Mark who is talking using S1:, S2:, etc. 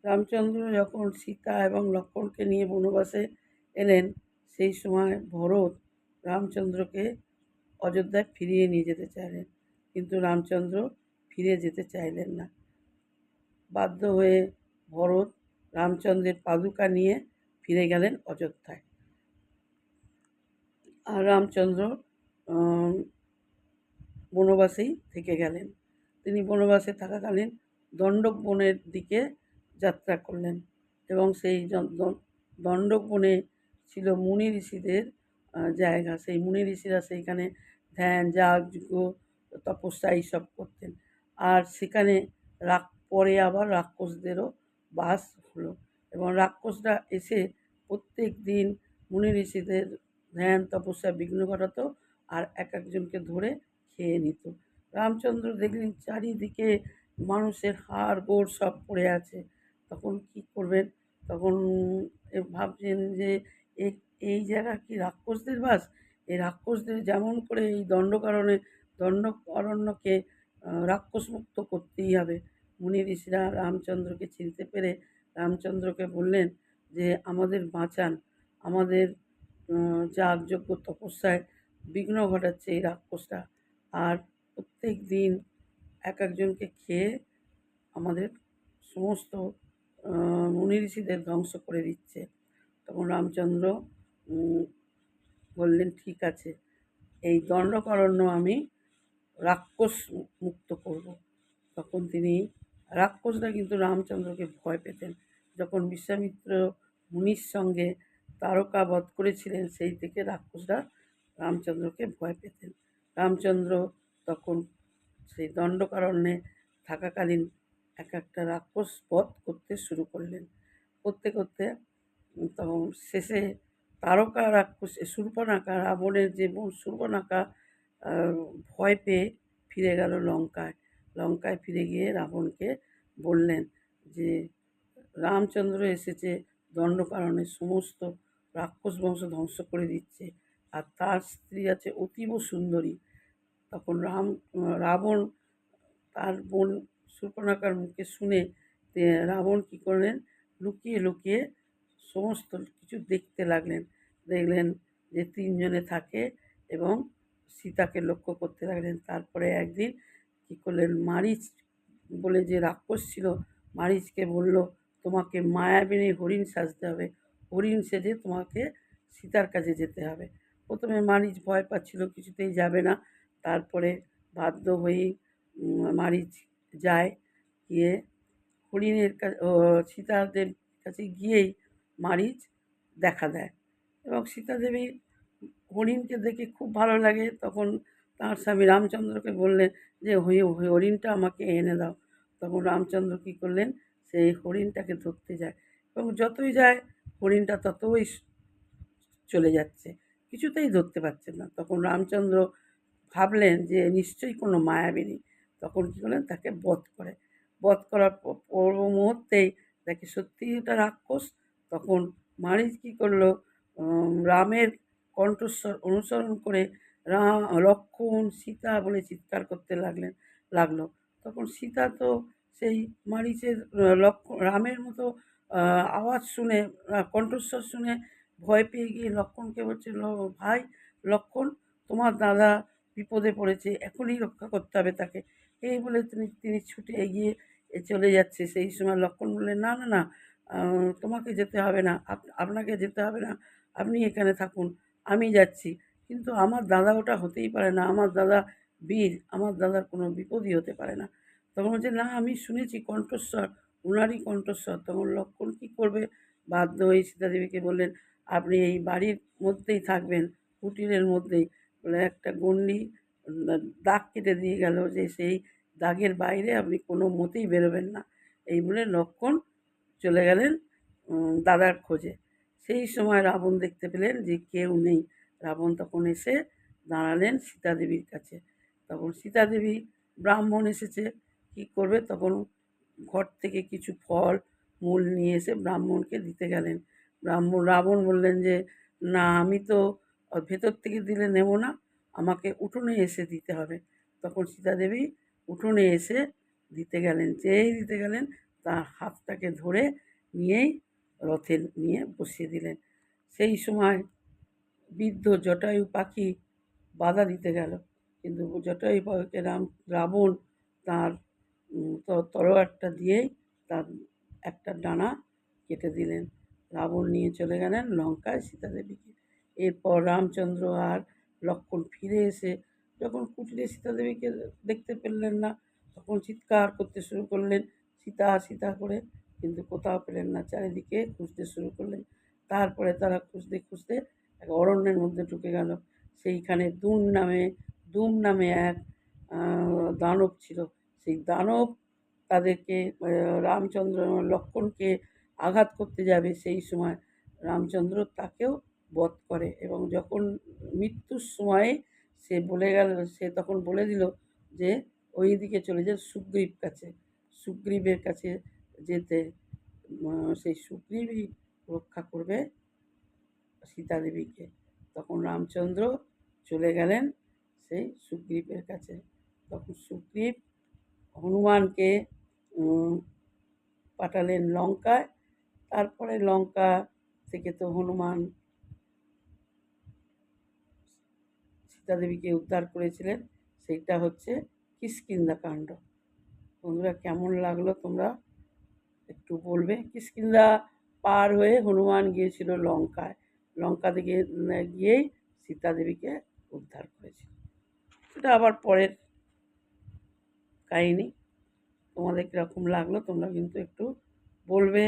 S1: রামচন্দ্র যখন সীতা এবং লক্ষ্মণকে নিয়ে বনবাসে এলেন, সেই সময় ভরত রামচন্দ্রকে অযোধ্যায় ফিরিয়ে নিয়ে যেতে চাইলেন, কিন্তু রামচন্দ্র ফিরে যেতে চাইলেন না। বাধ্য হয়ে ভরত রামচন্দ্রের পাদুকা নিয়ে ফিরে গেলেন অযোধ্যায়। আর রামচন্দ্র বনবাসেই থেকে গেলেন। তিনি বনবাসে থাকাকালীন দণ্ডক বনের দিকে যাত্রা করলেন এবং সেই দণ্ডক বনে ছিল মুনি ঋষিদের জায়গা। সেই মুনি ঋষিরা সেইখানে ধ্যান, যজ্ঞ, তপস্যা এইসব করতেন। আর সেখানে পরে আবার রাক্ষসদেরও বাস হলো এবং রাক্ষসরা এসে প্রত্যেক দিন মুনি ঋষিদের ধ্যান, তপস্যা বিঘ্ন ঘটাতো আর এক একজনকে ধরে খেয়ে নিত। রামচন্দ্র দেখলেন চারিদিকে মানুষের হাড় গোড় সব পড়ে আছে। তখন কী করবেন? তখন ভাবছেন যে এই জায়গা কি রাক্ষসদের বাস? এই রাক্ষসদের যেমন করে এই দণ্ডকারণ্যকে রাক্ষসমুক্ত করতেই হবে। মুনি ঋষিরা রামচন্দ্রকে চিনতে পেরে রামচন্দ্রকে বললেন যে, আমাদের বাঁচান, আমাদের যাগযজ্ঞ তপস্যায় বিঘ্ন ঘটাচ্ছে এই রাক্ষসরা, আর প্রত্যেক দিন এক একজনকে খেয়ে আমাদের সমস্ত মুনি ঋষিদের ধ্বংস করে দিচ্ছে। তখন রামচন্দ্র বললেন, ঠিক আছে, এই দণ্ডকারণ্য আমি রাক্ষস মুক্ত করব। তখন তিনি রাক্ষসরা কিন্তু রামচন্দ্রকে ভয় পেতেন। যখন বিশ্বামিত্র মুনির সঙ্গে তারকা বধ করেছিলেন, সেই থেকে রাক্ষসরা রামচন্দ্রকে ভয় পেতেন। রামচন্দ্র তখন সেই দণ্ডকারণ্যে থাকাকালীন এক একটা রাক্ষস বধ করতে শুরু করলেন। করতে করতে তখন শেষে তারকা রাক্ষস শূর্পণখা, রাবণের যে বোন শূর্পণখা ভয় পেয়ে ফিরে গেল লঙ্কায়। লঙ্কায় ফিরে গিয়ে রাবণকে বললেন যে, রামচন্দ্র এসেছে দণ্ডকারণ্যে, সমস্ত রাক্ষস বংশ ধ্বংস করে দিচ্ছে, আর তার স্ত্রী আছে অতীব সুন্দরী। তখন রাবণ তার বোন শূর্পণখার মুখে শুনে রাবণ কী করলেন? লুকিয়ে লুকিয়ে সমস্ত কিছু দেখতে লাগলেন। দেখলেন যে তিনজনে থাকে এবং সীতাকে লক্ষ্য করতে লাগলেন। তারপরে একদিন কী করলেন? মারীচ বলে যে রাক্ষস ছিল, মারীচকে বলল, তোমাকে মায়াবিনী হরিণ সাজতে হবে, হরিণ সেজে তোমাকে সীতার কাছে যেতে হবে। প্রথমে মারীচ ভয় পাচ্ছিল, কিছুতেই যাবে না। তারপরে বাধ্য হয়েই মারীচ যায়। গিয়ে হরিণের সীতাদের কাছে গিয়েই মারীচ দেখা দেয় এবং সীতাদেবী হরিণকে দেখে খুব ভালো লাগে। তখন তাঁর স্বামী রামচন্দ্রকে বললেন যে, হরিণটা আমাকে এনে দাও। তখন রামচন্দ্র কী করলেন? সেই হরিণটাকে ধরতে যায় এবং যতই যায় হরিণটা ততই চলে যাচ্ছে, কিছুতেই ধরতে পারছেন না। তখন রামচন্দ্র ভাবলেন যে নিশ্চয়ই কোনো মায়াবিনী। তখন কী করলেন? তাকে বধ করে। বধ করার পর মুহূর্তেই দেখে সত্যিই ওটা রাক্ষস। তখন মারীচ কী করলো? রামের কণ্ঠস্বর অনুসরণ করে লক্ষ্মণ, সীতা বলে চিৎকার করতে লাগলো। তখন সীতা তো সেই মারীচের রামের মতো আওয়াজ শুনে, কণ্ঠস্বর শুনে ভয় পেয়ে গিয়ে লক্ষ্মণকে বলছে, ভাই লক্ষ্মণ, তোমার দাদা বিপদে পড়েছে, এখনই রক্ষা করতে হবে তাকে। এই বলে তিনি ছুটে এগিয়ে চলে যাচ্ছে। সেই সময় লক্ষ্মণ বললেন, না না না, তোমাকে যেতে হবে না, আপনাকে যেতে হবে না, আপনি এখানে থাকুন, আমি যাচ্ছি। কিন্তু আমার দাদা ওটা হতেই পারে না, আমার দাদা বীর, আমার দাদার কোনো বিপদই হতে পারে না। তখন বলছে, না আমি শুনেছি কণ্ঠস্বর, ওনারই কণ্ঠস্বর। তখন লক্ষ্মণ কী করবে? বাধ্য হয়ে সীতাদেবীকে বললেন, আপনি এই বাড়ির মধ্যেই থাকবেন, কুটিরের মধ্যেই। বলে একটা গণ্ডি দাগ কেটে দিয়ে গেল যে সেই দাগের বাইরে আপনি কোনো মতেই বেরোবেন না। এই বলে লক্ষ্মণ চলে গেলেন দাদার খোঁজে। সেই সময় রাবণ দেখতে পেলেন যে কেউ নেই। রাবণ তখন এসে দাঁড়ালেন সীতাদেবীর কাছে। তখন সীতাদেবী, ব্রাহ্মণ এসেছে, কী করবে? তখন ঘর থেকে কিছু ফল মূল নিয়ে এসে ব্রাহ্মণকে দিতে গেলেন। রাবণ বললেন যে, না আমি তো ভেতর থেকে দিলে নেব না, আমাকে উঠোনে এসে দিতে হবে। তখন সীতাদেবী উঠোনে এসে দিতে গেলেন। যেই দিতে গেলেন তার হাতটাকে ধরে নিয়েই রথে নিয়ে বসিয়ে দিলেন। সেই সময় বৃদ্ধ জটায়ু পাখি বাধা দিতে গেল, কিন্তু জটায়ু পাখিকে রাবণ তার তরোয়ারটা দিয়েই তার একটা ডানা কেটে দিলেন। রাবণ নিয়ে চলে গেলেন লঙ্কায় সীতাদেবীকে। এরপর রামচন্দ্র আর লক্ষ্মণ ফিরে এসে যখন কুটিরে সীতাদেবীকে দেখতে পেলেন না, তখন চিৎকার করতে শুরু করলেন, সীতা সীতা করে, কিন্তু কোথাও পেলেন না। চারিদিকে খুঁজতে শুরু করলেন। তারপরে তারা খুঁজতে খুঁজতে এক অরণ্যের মধ্যে ঢুকে গেল। সেইখানে ধূম নামে এক দানব ছিল। সেই দানব তাদেরকে রামচন্দ্র লক্ষ্মণকে আঘাত করতে যাবে, সেই সময় রামচন্দ্র তাকেও বধ করে, এবং যখন মৃত্যুর সময়ে সে তখন বলে দিল যে ওই দিকে চলে যায় সুগ্রীবের কাছে যেতে। সেই সুগ্রীবই রক্ষা করবে সীতাদেবীকে। তখন রামচন্দ্র চলে গেলেন সেই সুগ্রীবের কাছে। তখন সুগ্রীব হনুমানকে পাঠালেন লঙ্কায়। তারপরে লঙ্কা থেকে তো হনুমান সীতাদেবীকে উদ্ধার করেছিলেন। সেইটা হচ্ছে কিষ্কিন্ধা কাণ্ড। বন্ধুরা, কেমন লাগলো তোমরা একটু বলবে। কিষ্কিন্ধা পার হয়ে হনুমান গিয়েছিল লঙ্কায়। লঙ্কা থেকে গিয়েই সীতাদেবীকে উদ্ধার করেছিল। সেটা আবার পরের কাহিনী। তোমাদের কীরকম লাগলো তোমরা কিন্তু একটু বলবে।